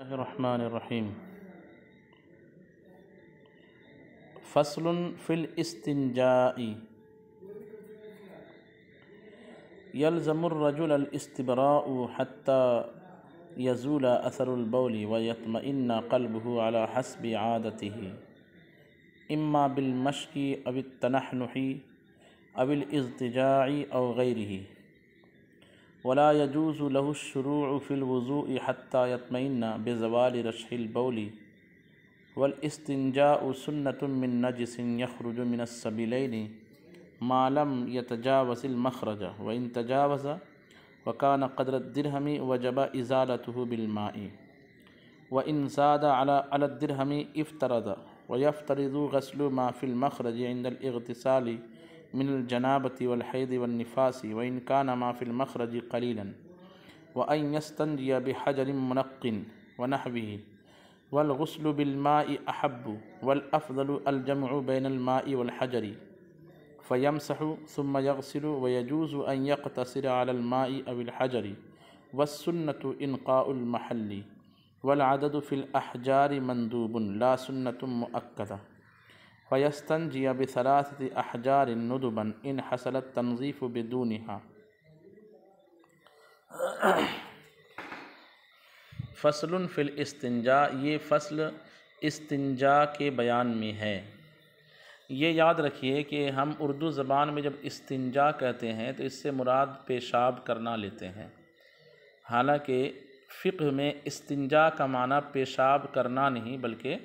الله الرحمن الرحيم. فصل في الاستنجاء. يلزم الرجل الاستبراء حتى يزول أثر البول ويطمئن قلبه على حسب عادته، إما بالمشي أو التنحنح أو الاضطجاع أو غيره، ولا يجوز له الشروع في الوضوء حتى يطمئن بزوال رشح البول. والاستنجاء سنة من نجس يخرج من السبيلين ما لم يتجاوز المخرج، وإن تجاوز وكان قدر الدرهم وجب إزالته بالماء، وإن زاد على الدرهم افترض. ويفترض غسل ما في المخرج عند الاغتسال من الجنابة والحيض والنفاس، وإن كان ما في المخرج قليلا، وأن يستنجي بحجر منق ونحوه. والغسل بالماء أحب، والأفضل الجمع بين الماء والحجر، فيمسح ثم يغسل، ويجوز أن يقتصر على الماء أو الحجر، والسنة إنقاء المحل. والعدد في الأحجار مندوب لا سنة مؤكدة. فيستنجي بثلاثة أحجار ندبا إن حصل التنظيف بدونها. فصل فی الاستنجاء، یہ فصل استنجا کے بیان میں ہے۔ یہ یاد رکھیے کہ ہم اردو زبان میں جب استنجا کہتے ہیں تو اس سے مراد پیشاب کرنا لیتے ہیں، حالانکہ فقہ میں استنجا کا معنی پیشاب کرنا نہیں بلکہ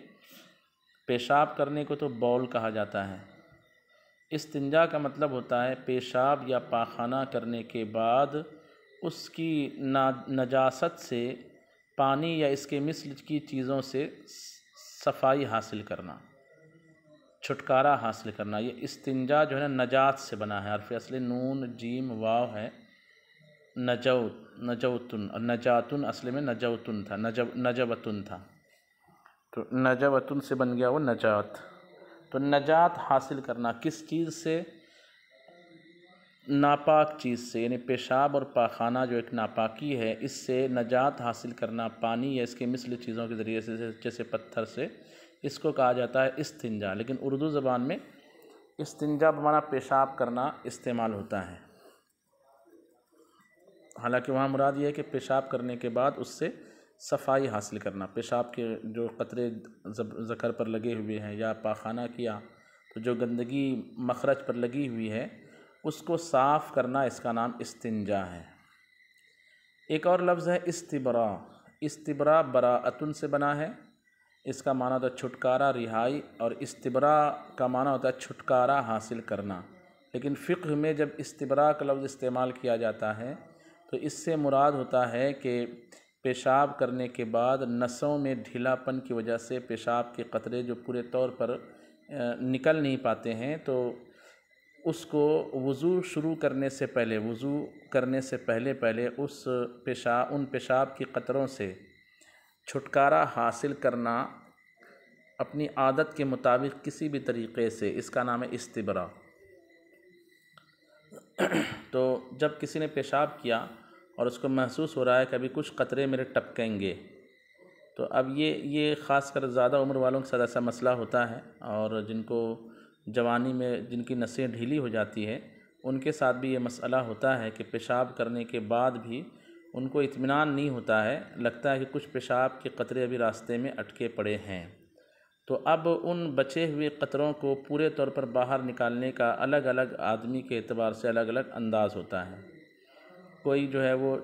پیشاب کرنے کو تو بول کہا جاتا ہے۔ استنجا کا مطلب ہوتا ہے پیشاب یا پاخانہ کرنے کے بعد اس کی نجاست سے پانی یا اس کے مثل کی چیزوں سے صفائی حاصل کرنا، چھٹکارا حاصل کرنا۔ یہ استنجا جو ہے نا نجات سے بنا ہے، حرف اصل نون جیم واو ہے، نجوتن، اور نجاتن اصل میں نجوتن تھا، نجوتن تھا، تو نجوتن سے بن گیا وہ نجات۔ تو نجات حاصل کرنا کس چیز سے؟ ناپاک چیز سے، یعنی پیشاب اور پاخانہ جو ایک ناپاکی ہے، اس سے نجات حاصل کرنا پانی یا اس کے مثل چیزوں کے ذریعے سے، جیسے پتھر سے، اس کو کہا جاتا ہے استنجا۔ لیکن اردو زبان میں استنجا بمعنی پیشاب کرنا استعمال ہوتا ہے، حالانکہ وہاں مراد یہ ہے کہ پیشاب کرنے کے بعد اس سے صفائی حاصل کرنا، پیشاب کے جو قطرے ذکر پر لگے ہوئے ہیں یا پاخانہ کیا تو جو گندگی مخرج پر لگی ہوئی ہے اس کو صاف کرنا، اس کا نام استنجا ہے۔ ایک اور لفظ ہے استبرا۔ استبرا براءتن سے بنا ہے، اس کا معنی ہوتا ہے چھٹکارا، رہائی، اور استبرا کا معنی ہوتا ہے چھٹکارا حاصل کرنا۔ لیکن فقہ میں جب استبرا کا لفظ استعمال کیا جاتا ہے تو اس سے مراد ہوتا ہے کہ پیشاب کرنے کے بعد نسوں میں ڈھیلا پن کی وجہ سے پیشاب کے قطرے جو پورے طور پر نکل نہیں پاتے ہیں، تو اس کو وضو شروع کرنے سے پہلے، وضو کرنے سے پہلے ان پیشاب کے قطروں سے چھٹکارا حاصل کرنا اپنی عادت کے مطابق کسی بھی طریقے سے، اس کا نام ہے استبرا۔ تو جب کسی نے پیشاب کیا اور اس کو محسوس ہو رہا ہے کہ ابھی کچھ قطرے میرے ٹپکیں گے، تو اب یہ خاص کر زیادہ عمر والوں کے ساتھ ایسا مسئلہ ہوتا ہے، اور جن کو جوانی میں جن کی نسیں ڈھیلی ہو جاتی ہے ان کے ساتھ بھی یہ مسئلہ ہوتا ہے کہ پیشاب کرنے کے بعد بھی ان کو اطمینان نہیں ہوتا ہے، لگتا ہے کہ کچھ پیشاب کے قطرے ابھی راستے میں اٹکے پڑے ہیں۔ تو اب ان بچے ہوئے قطروں کو پورے طور پر باہر نکالنے کا الگ الگ آدمی کے اعتبار سے الگ الگ انداز ہوتا ہے۔ کوئی جو ہے وہ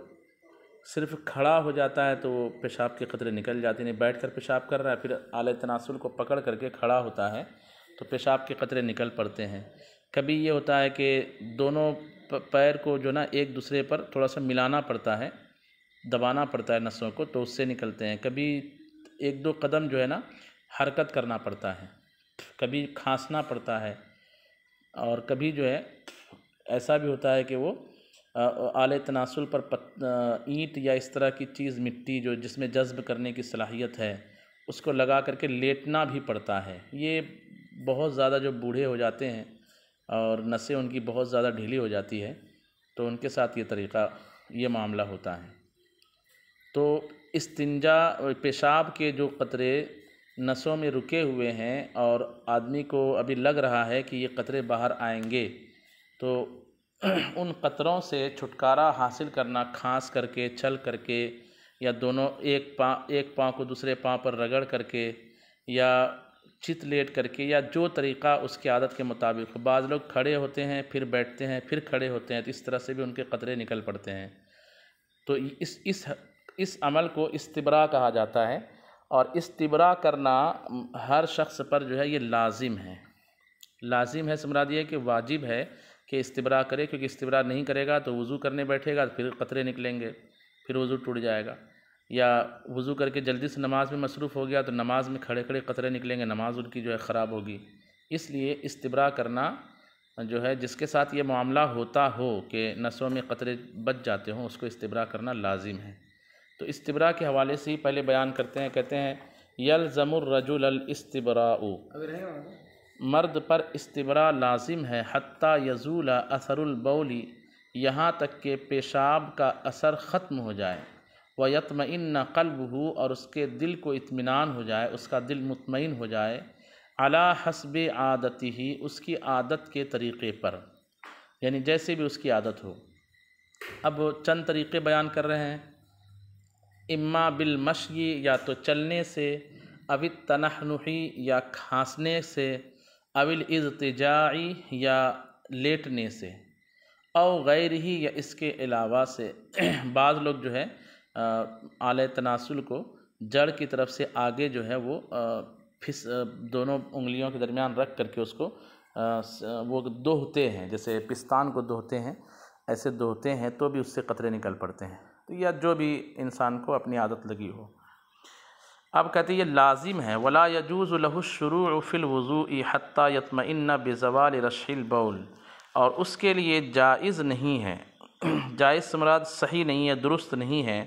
صرف کھڑا ہو جاتا ہے تو وہ پیشاب کے قطرے نکل جاتے ہیں، بیٹھ کر پیشاب کر رہا ہے، پھر آلہ تناسل کو پکڑ کر کے کھڑا ہوتا ہے تو پیشاب کے قطرے نکل پڑتے ہیں۔ کبھی یہ ہوتا ہے کہ دونوں پیر کو جو نا ایک دوسرے پر تھوڑا سا ملانا پڑتا ہے، دبانا پڑتا ہے نسوں کو، تو اس سے نکلتے ہیں۔ کبھی ایک دو قدم جو ہے نا حرکت کرنا پڑتا ہے، کبھی کھانسنا پڑتا ہے، اور کبھی جو ہے ایسا بھی ہوتا ہے کہ وہ آلہ تناسل پر اینٹ یا اس طرح کی چیز، مٹی جو جس میں جذب کرنے کی صلاحیت ہے، اس کو لگا کر کے لیٹنا بھی پڑتا ہے۔ یہ بہت زیادہ جو بوڑھے ہو جاتے ہیں اور نسیں ان کی بہت زیادہ ڈھیلی ہو جاتی ہے تو ان کے ساتھ یہ طریقہ، یہ معاملہ ہوتا ہے۔ تو استنجا پیشاب کے جو قطرے نسوں میں رکے ہوئے ہیں اور آدمی کو ابھی لگ رہا ہے کہ یہ قطرے باہر آئیں گے، تو ان قطروں سے چھٹکارا حاصل کرنا کھانس کر کے، چل کر کے، یا دونوں ایک پاؤں کو دوسرے پاؤں پر رگڑ کر کے، یا چت لیٹ کر کے، یا جو طریقہ اس کی عادت کے مطابق. بعض لوگ کھڑے ہوتے ہیں پھر بیٹھتے ہیں پھر کھڑے ہوتے ہیں، تو اس طرح سے بھی ان کے قطرے نکل پڑتے ہیں. تو اس عمل کو استبراء کہا جاتا ہے، اور استبراء کرنا ہر شخص پر جو ہے یہ لازم ہے. لازم ہے سے مراد یہ ہے کہ واجب ہے کہ استبراء کرے، کیونکہ استبراء نہیں کرے گا تو وضو کرنے بیٹھے گا پھر قطرے نکلیں گے، پھر وضو ٹوٹ جائے گا. یا وضو کر کے جلدی سے نماز میں مصروف ہو گیا تو نماز میں کھڑے کھڑے قطرے نکلیں گے، نماز ان کی جو ہے خراب ہوگی. اس لیے استبراء کرنا جو ہے جس کے ساتھ یہ معاملہ ہوتا ہو کہ نسوں میں قطرے بچ جاتے ہوں، اس کو استبراء کرنا لازم ہے. تو استبراء کے حوالے سے ہی پہلے بیان کرتے ہیں. کہتے ہیں یلزم الرجل الاستبراء، مرد پر استبراء لازم ہے، حتی یزول اثر البول، یہاں تک کہ پیشاب کا اثر ختم ہو جائے، ویطمئن قلبہ، اور اس کے دل کو اطمینان ہو جائے، اس کا دل مطمئن ہو جائے، علی حسب عادتہ، اس کی عادت کے طریقے پر، یعنی جیسے بھی اس کی عادت ہو. اب چند طریقے بیان کر رہے ہیں. اما بالمشی، یا تو چلنے سے، او التنحنحی، یا کھانسنے سے، او الاضطجاع، یا لیٹنے سے، او غیر ہی، یا اس کے علاوہ سے. بعض لوگ جو ہے آلہ تناسل کو جڑ کی طرف سے آگے جو ہے وہ دونوں انگلیوں کے درمیان رکھ کر کے اس کو وہ دوہتے ہیں، جیسے پستان کو دوہتے ہیں، ایسے دوہتے ہیں تو بھی اس سے قطرے نکل پڑتے ہیں. تو یا جو بھی انسان کو اپنی عادت لگی ہو. اب کہتے ہیں یہ لازم ہے. ولا يجوز له الشروع في الوضوء حتى يطمئن بزوال رشح البول، اور اس کے لیے جائز نہیں ہے، جائز سے مراد صحیح نہیں ہے، درست نہیں ہے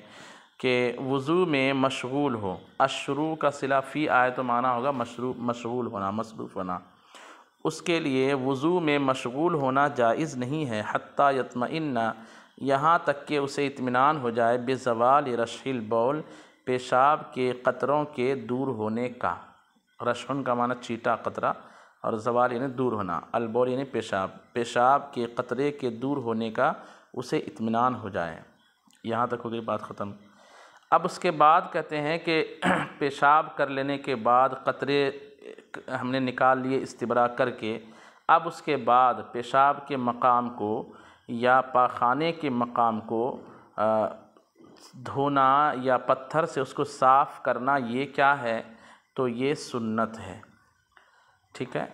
کہ وضو میں مشغول ہو. الشروع کا صلہ فی آئے تو معنی ہوگا مشغول ہونا، مصروف ہونا. اس کے لیے وضو میں مشغول ہونا جائز نہیں ہے، حتی یطمئن، یہاں تک کہ اسے اطمینان ہو جائے، بزوال رشح البول، پیشاب کے قطروں کے دور ہونے کا. رشحن کا معنی چیٹا قطرہ، اور زوال یعنی دور ہونا، البول یعنی پیشاب کے قطرے کے دور ہونے کا اسے اطمینان ہو جائے. یہاں تک ہو گئی بات ختم. اب اس کے بعد کہتے ہیں کہ پیشاب کر لینے کے بعد قطرے ہم نے نکال لیے استبراء کر کے، اب اس کے بعد پیشاب کے مقام کو یا پاخانے کے مقام کو دھونا یا پتھر سے اس کو صاف کرنا، یہ کیا ہے؟ تو یہ سنت ہے. ٹھیک ہے.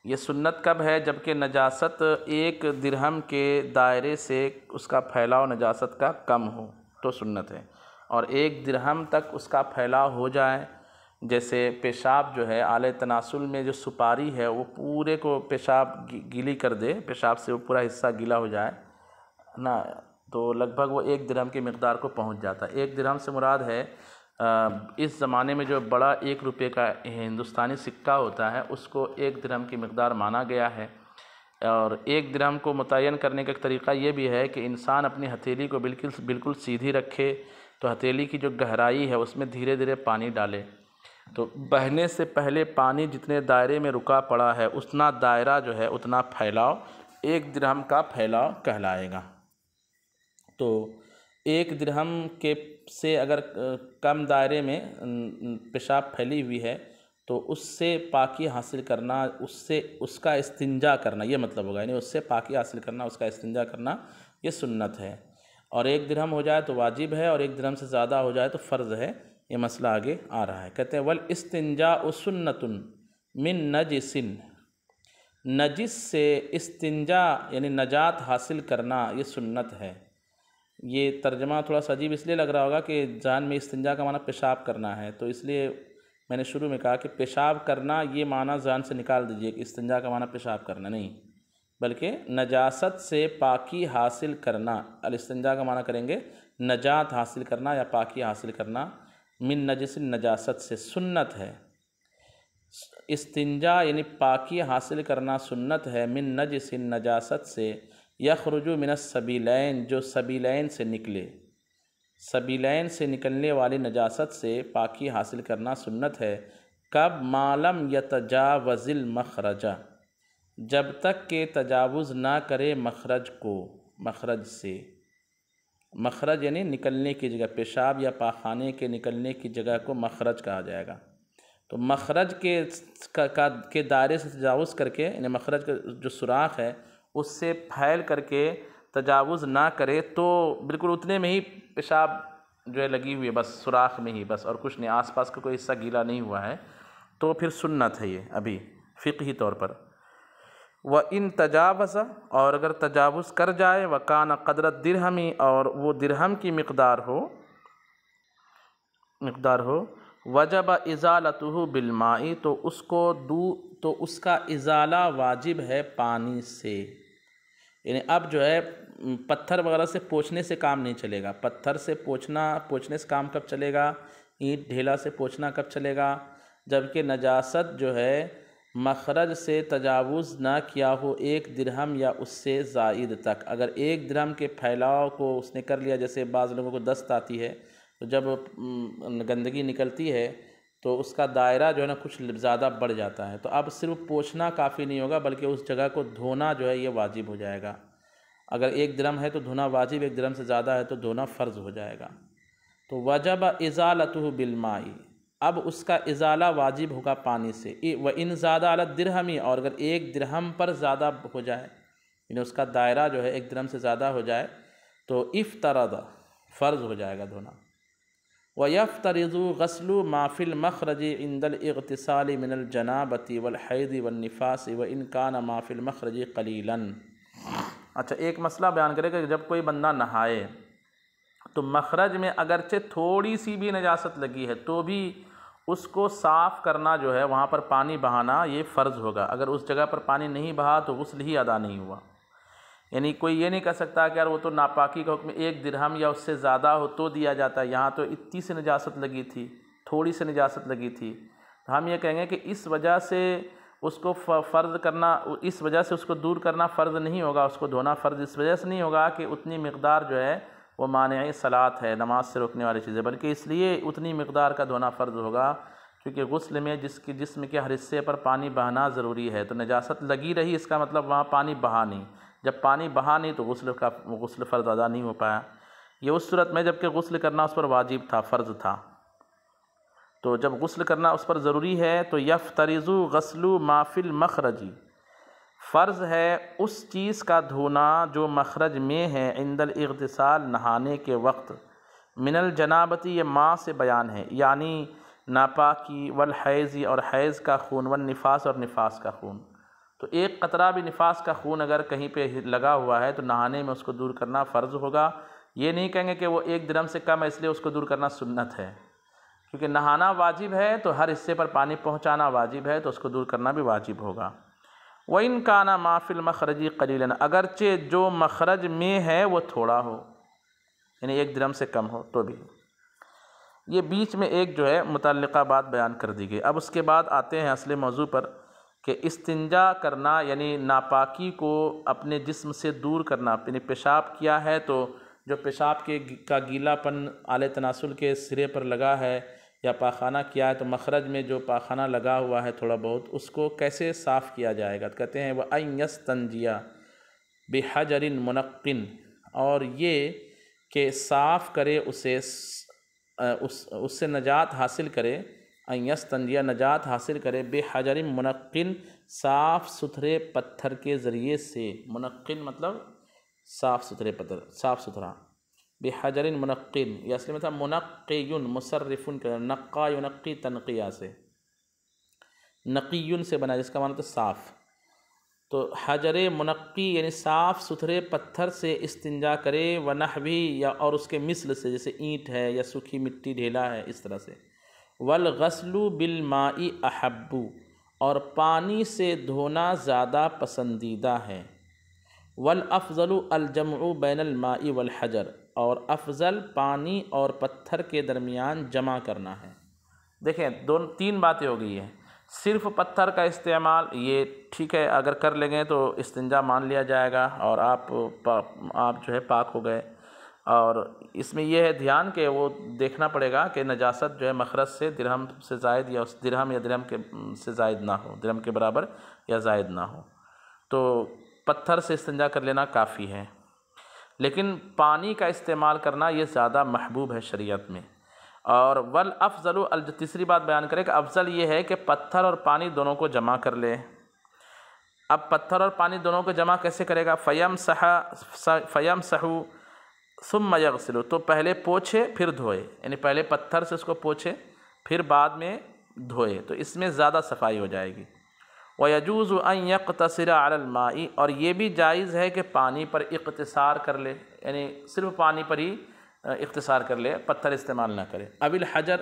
یہ سنت کب ہے؟ جبکہ نجاست 1 درہم کے دائرے سے اس کا پھیلاؤ نجاست کا کم ہو تو سنت ہے، اور 1 درہم تک اس کا پھیلاؤ ہو جائے. جیسے پیشاب جو ہے آلہ تناسل میں جو سپاری ہے وہ پورے کو پیشاب گیلی کر دے، پیشاب سے وہ پورا حصہ گیلا ہو جائے نا، تو لگ بھگ وہ 1 درہم کی مقدار کو پہنچ جاتا ہے. 1 درہم سے مراد ہے اس زمانے میں جو بڑا 1 روپے کا ہندوستانی سکہ ہوتا ہے اس کو 1 درہم کی مقدار مانا گیا ہے. اور 1 درہم کو متعین کرنے کا ایک طریقہ یہ بھی ہے کہ انسان اپنی ہتھیلی کو بالکل سیدھی رکھے، تو ہتھیلی کی جو گہرائی ہے اس میں دھیرے دھیرے پانی ڈالے، تو بہنے سے پہلے پانی جتنے دائرے میں رکا پڑا ہے اتنا دائرہ جو ہے اتنا پھیلاؤ 1 درہم کا پھیلاؤ کہلائے گا. تو 1 درہم کے سے اگر کم دائرے میں پیشاب پھیلی ہوئی ہے تو اس سے پاکی حاصل کرنا، اس کا استنجا کرنا، یہ مطلب ہوگا، یعنی اس سے پاکی حاصل کرنا، اس کا استنجا کرنا، یہ سنت ہے. اور 1 درہم ہو جائے تو واجب ہے، اور 1 درہم سے زیادہ ہو جائے تو فرض ہے. یہ مسئلہ آگے آ رہا ہے. کہتے ہیں والاستنجاء سنۃ من نجس، نجس سے استنجا یعنی نجات حاصل کرنا یہ سنت ہے. یہ ترجمہ تھوڑا سا عجیب اس لیے لگ رہا ہوگا کہ ذہن میں استنجا کا معنی پیشاب کرنا ہے، تو اس لیے میں نے شروع میں کہا کہ پیشاب کرنا یہ معنی ذہن سے نکال دیجئے کہ استنجا کا معنی پیشاب کرنا نہیں، بلکہ نجاست سے پاکی حاصل کرنا. الاستنجا کا معنی کریں گے نجات حاصل کرنا یا پاکی حاصل کرنا. من نجس، نجاست سے، سنت ہے. استنجا یعنی پاکی حاصل کرنا سنت ہے. من نجس، نجاست سے، یخرج من السبیلین، جو سبیلین سے نکلے. سبیلین سے نکلنے والی نجاست سے پاکی حاصل کرنا سنت ہے۔ کب؟ ما لم یتجاوز المخرج، جب تک کہ تجاوز نہ کرے مخرج کو، مخرج سے، مخرج یعنی نکلنے کی جگہ، پیشاب یا پاخانے کے نکلنے کی جگہ کو مخرج کہا جائے گا۔ تو مخرج کے دائرے سے تجاوز کر کے، یعنی مخرج کا جو سوراخ ہے اس سے پھیل کر کے تجاوز نہ کرے تو بالکل اتنے میں ہی پیشاب جو ہے لگی ہوئی ہے، بس سوراخ میں ہی بس، اور کچھ نہیں، آس پاس کا کوئی حصہ گیلا نہیں ہوا ہے، تو پھر سنت ہے یہ ابھی فقہی طور پر۔ وَإِن تجاوز، اور اگر تجاوز کر جائے، وَكَانَ قَدْرَ الدِّرْهَمِ، اور وہ درہم کی مقدار ہو، وجب ازالتہ بالماء، تو اس کا ازالہ واجب ہے پانی سے۔ یعنی اب جو ہے پتھر وغیرہ سے پوچھنے سے کام نہیں چلے گا، پتھر سے پوچھنے سے کام کب چلے گا، اینٹ ڈھیلا سے پوچھنا کب چلے گا، جبکہ نجاست جو ہے مخرج سے تجاوز نہ کیا ہو 1 درہم یا اس سے زائد تک۔ اگر 1 درہم کے پھیلاؤ کو اس نے کر لیا، جیسے بعض لوگوں کو دست آتی ہے تو جب گندگی نکلتی ہے تو اس کا دائرہ جو ہے نا کچھ زیادہ بڑھ جاتا ہے، تو اب صرف پوچھنا کافی نہیں ہوگا بلکہ اس جگہ کو دھونا جو ہے یہ واجب ہو جائے گا۔ اگر 1 درہم ہے تو دھونا واجب، 1 درہم سے زیادہ ہے تو دھونا فرض ہو جائے گا۔ تو وجب ازالتہ بالماء، اب اس کا ازالہ واجب ہوگا پانی سے۔ وَإِن زَادَ عَلَى الدِّرْهَمِ، اور اگر 1 درہم پر زیادہ ہو جائے، یعنی اس کا دائرہ جو ہے 1 درہم سے زیادہ ہو جائے تو افترض، فرض ہو جائے گا دھونا۔ وَيَفْتَرِضُ غَسْلُ مَا فِي الْمَخْرَجِ عِنْدَ الْاغْتِسَالِ مِنَ الْجَنَابَةِ وَالْحَيْضِ وَالنِّفَاسِ وَإِنْ كَانَ مَا فِي الْمَخْرَجِ قَلِيلًا۔ اچھا، ایک مسئلہ بیان کرے کہ جب کوئی بندہ نہائے تو مخرج میں اگرچہ تھوڑی سی بھی نجاست لگی ہے تو بھی اس کو صاف کرنا جو ہے، وہاں پر پانی بہانا یہ فرض ہوگا۔ اگر اس جگہ پر پانی نہیں بہا تو غسل ہی ادا نہیں ہوا۔ یعنی کوئی یہ نہیں کہہ سکتا کہ یار وہ تو ناپاکی کا حکم 1 درہم یا اس سے زیادہ ہو تو دیا جاتا ہے، یہاں تو اتنی سی نجاست لگی تھی، تھوڑی سی نجاست لگی تھی، تو ہم یہ کہیں گے کہ اس وجہ سے اس کو فرض کرنا، اس وجہ سے اس کو دور کرنا فرض نہیں ہوگا، اس کو دھونا فرض اس وجہ سے نہیں ہوگا کہ اتنی مقدار جو ہے وہ مانع صلاۃ ہے، نماز سے روکنے والی چیز ہے، بلکہ اس لیے اتنی مقدار کا دھونا فرض ہوگا کیونکہ غسل میں جسم کے ہر حصے پر پانی بہانا ضروری ہے۔ تو نجاست لگی رہی، اس کا مطلب وہاں پانی بہا نہیں، جب پانی بہا نہیں تو غسل فرض ادا نہیں ہو پایا۔ یہ اس صورت میں جب کہ غسل کرنا اس پر واجب تھا، فرض تھا، تو جب غسل کرنا اس پر ضروری ہے تو یفترض غسل ما فی المخرج، فرض ہے اس چیز کا دھونا جو مخرج میں ہے، عند الاغتسال، نہانے کے وقت، من الجنابۃ، یہ ماء سے بیان ہے، یعنی ناپاکی، والحیض، اور حیض کا خون، والنفاس، اور نفاس کا خون۔ تو 1 قطرہ بھی نفاس کا خون اگر کہیں پہ لگا ہوا ہے تو نہانے میں اس کو دور کرنا فرض ہوگا۔ یہ نہیں کہیں گے کہ وہ 1 درہم سے کم ہے اس لیے اس کو دور کرنا سنت ہے، کیونکہ نہانا واجب ہے تو ہر حصے پر پانی پہنچانا واجب ہے، تو اس کو دور کرنا بھی واجب ہوگا۔ وَإِنْ كَانَ مَا فِي الْمَخْرَجِ قَلِيلًا، اگرچہ جو مخرج میں ہے وہ تھوڑا ہو، یعنی 1 درہم سے کم ہو تو بھی۔ یہ بیچ میں ایک جو ہے متعلقہ بات بیان کر دی گئی۔ اب اس کے بعد آتے ہیں اصل موضوع پر کہ استنجا کرنا، یعنی ناپاکی کو اپنے جسم سے دور کرنا، یعنی پیشاب کیا ہے تو جو پیشاب کا گیلا پن آلے تناسل کے سرے پر لگا ہے، یا پاخانہ کیا ہے تو مخرج میں جو پاخانہ لگا ہوا ہے تھوڑا بہت، اس کو کیسے صاف کیا جائے گا؟ کہتے ہیں وَأَن يَسْتَنْجِيَ بِحَجَرٍ مُنَقٍّ، اور یہ کہ صاف کرے اسے، اس سے نجات حاصل کرے، ان یستنجیہ، نجات حاصل کرے، بحجر منقٍ، صاف ستھرے پتھر کے ذریعے سے، منقٍ مطلب صاف ستھرے پتھر، صاف ستھرا، بحجر منقٍ، یہ اصل میں تھا منقیٌ، مصرفٌ، نقا ینقی تنقیہ سے، نقیٌ سے بنا جس کا معنی تھا صاف، تو حجر منقی یعنی صاف ستھرے پتھر سے استنجا کرے، ونحوی، یا اور اس کے مثل سے، جیسے اینٹ ہے یا سوکھی مٹی ڈھیلا ہے، اس طرح سے۔ والغسل بالماء احب، اور پانی سے دھونا زیادہ پسندیدہ ہے۔ والافضل الجمع بین الماء والحجر، اور افضل پانی اور پتھر کے درمیان جمع کرنا ہے۔ دیکھیں 3 باتیں ہو گئی ہیں۔ صرف پتھر کا استعمال یہ ٹھیک ہے، اگر کر لیں گے تو استنجا مان لیا جائے گا اور آپ جو ہے پاک ہو گئے۔ اور اس میں یہ ہے دھیان کہ وہ دیکھنا پڑے گا کہ نجاست جو ہے مخرج سے درہم سے زائد یا اس درہم یا درہم کے سے زائد نہ ہو، درہم کے برابر یا زائد نہ ہو، تو پتھر سے استنجا کر لینا کافی ہے۔ لیکن پانی کا استعمال کرنا یہ زیادہ محبوب ہے شریعت میں۔ اور والافضل، تیسری بات بیان کرے کہ افضل یہ ہے کہ پتھر اور پانی دونوں کو جمع کر لے۔ اب پتھر اور پانی دونوں کو جمع کیسے کرے گا؟ فَيَمْسَحُ ثُمَّ يَغْسِلُ، تو پہلے پوچھے پھر دھوئے، یعنی پہلے پتھر سے اس کو پوچھے پھر بعد میں دھوئے، تو اس میں زیادہ صفائی ہو جائے گی۔ وَيَجُوزُ أَن يَقْتَصِرَ عَلَى الْمَاءِ، اور یہ بھی جائز ہے کہ پانی پر اقتصار کر لے، یعنی صرف پانی پر ہی اقتصار کر لے، پتھر استعمال نہ کرے۔ اب الحجر،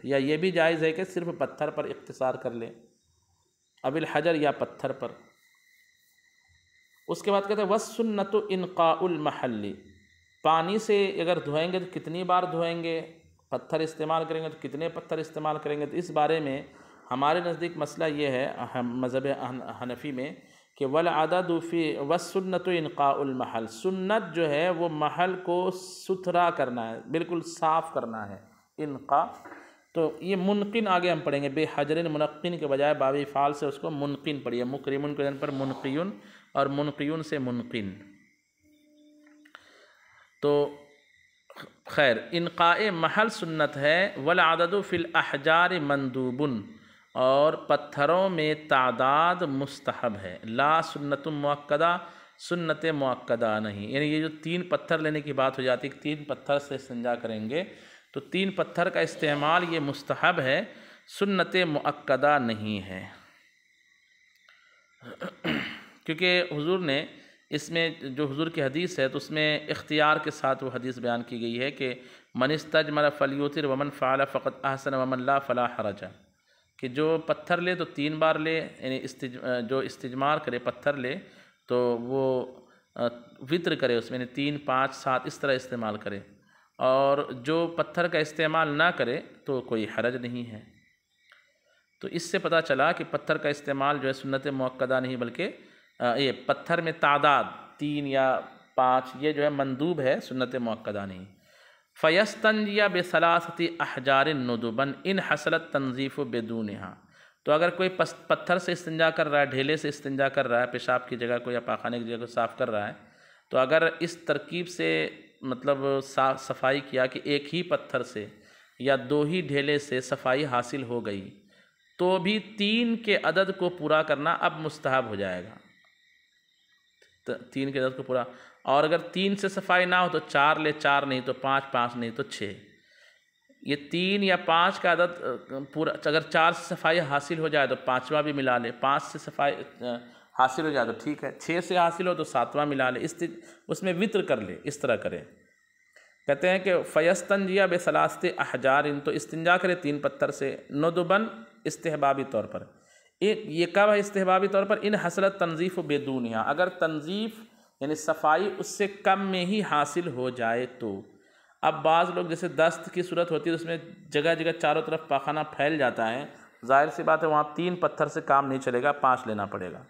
یا یہ بھی جائز ہے کہ صرف پتھر پر اقتصار کر لے، اب الحجر یا پتھر پر۔ اس کے بعد کہتے ہیں وَالسُّنَّةُ إِنْقَاءُ الْمَحَلِّ، پانی سے اگر دھوئیں گے تو کتنی بار دھوئیں گے، پتھر استعمال کریں گے تو کتنے پتھر استعمال کریں گے، تو اس بارے میں ہمارے نزدیک مسئلہ یہ ہے مذہب حنفی میں کہ والعدد فی والسنۃ انقاء المحل، سنت جو ہے وہ محل کو ستھرا کرنا ہے، بالکل صاف کرنا ہے، انقاء۔ تو یہ منقن آگے ہم پڑھیں گے، بے حجر منقن کے بجائے باب فعال سے اس کو منقن پڑھیے، مکرمن کے پر منقیون اور منقیون سے منقن۔ تو خیر، انقاء محل سنت ہے، والعدد فی الاحجار مندوب، اور پتھروں میں تعداد مستحب ہے، لا سنت مؤکدہ، سنت مؤکدہ نہیں، یعنی یہ جو 3 پتھر لینے کی بات ہو جاتی ہے کہ 3 پتھر سے استنجا کریں گے، تو 3 پتھر کا استعمال یہ مستحب ہے، سنت مؤکدہ نہیں ہے۔ کیونکہ حضور نے اس میں جو حضور کی حدیث ہے تو اس میں اختیار کے ساتھ وہ حدیث بیان کی گئی ہے کہ من استجمر فلیوتر ومن فعل فقد احسن ومن لا فلا حرج، کہ جو پتھر لے تو 3 بار لے، یعنی جو استجمار کرے پتھر لے تو وہ وطر کرے اس میں، یعنی 3 5 7 اس طرح استعمال کرے، اور جو پتھر کا استعمال نہ کرے تو کوئی حرج نہیں ہے۔ تو اس سے پتہ چلا کہ پتھر کا استعمال جو ہے سنت مؤکدہ نہیں، بلکہ یہ پتھر میں تعداد 3 یا 5 یہ جو ہے مندوب ہے، سنت مؤکدہ نہیں۔ فَيَسْتَنْجِيَ بِثَلَاثَةِ أَحْجَارٍ نُدُبًا إِنْ حَصَلَ التَّنْظِيفُ بِدُونِهَا، تو اگر کوئی پتھر سے استنجا کر رہا ہے، ڈھیلے سے استنجا کر رہا ہے، پیشاب کی جگہ کو یا پاخانے کی جگہ کو صاف کر رہا ہے، تو اگر اس ترکیب سے مطلب صفائی کیا کہ ایک ہی پتھر سے یا 2 ہی ڈھیلے سے صفائی حاصل ہو گئی، تو بھی 3 کے عدد کو پورا کرنا اب مستحب ہو جائے گا، 3 کے عدد کو پورا، اور اگر 3 سے صفائی نہ ہو تو 4 لے، 4 نہیں تو 5، 5 نہیں تو 6، یہ 3 یا 5 کا عدد پورا، اگر 4 سے صفائی حاصل ہو جائے تو 5واں بھی ملا لے، 5 سے صفائی حاصل ہو جائے تو ٹھیک ہے، 6 سے حاصل ہو تو 7واں ملا لے، اس میں وطر کر لے، اس طرح کرے۔ کہتے ہیں کہ فَيَسْتَنْجِيَ بِثَلَاثَةِ أَحْجَارٍ، تو استنجا کرے 3 پتھر سے، نُدُبًا استحبابی طور پر، یہ کب ہے استحبابی طور پر؟ ان حصلت تنظیف بدونہا، اگر تنظیف یعنی صفائی اس سے کم میں ہی حاصل ہو جائے تو۔ اب بعض لوگ جیسے دست کی صورت ہوتی ہے اس میں جگہ جگہ چاروں طرف پاخانہ پھیل جاتا ہے، ظاہر سی بات ہے وہاں 3 پتھر سے کام نہیں چلے گا، 5 لینا پڑے گا۔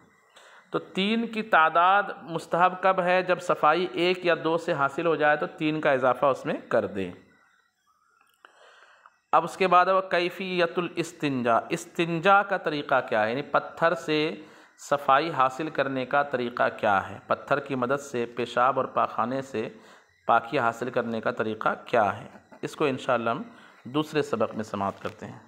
تو 3 کی تعداد مستحب کب ہے؟ جب صفائی 1 یا 2 سے حاصل ہو جائے تو 3 کا اضافہ اس میں کر دیں۔ اب اس کے بعد وہ کیفیت الاستنجا، استنجا کا طریقہ کیا ہے، یعنی پتھر سے صفائی حاصل کرنے کا طریقہ کیا ہے، پتھر کی مدد سے پیشاب اور پاخانے سے پاکی حاصل کرنے کا طریقہ کیا ہے، اس کو انشاءاللہ ہم دوسرے سبق میں سماعت کرتے ہیں۔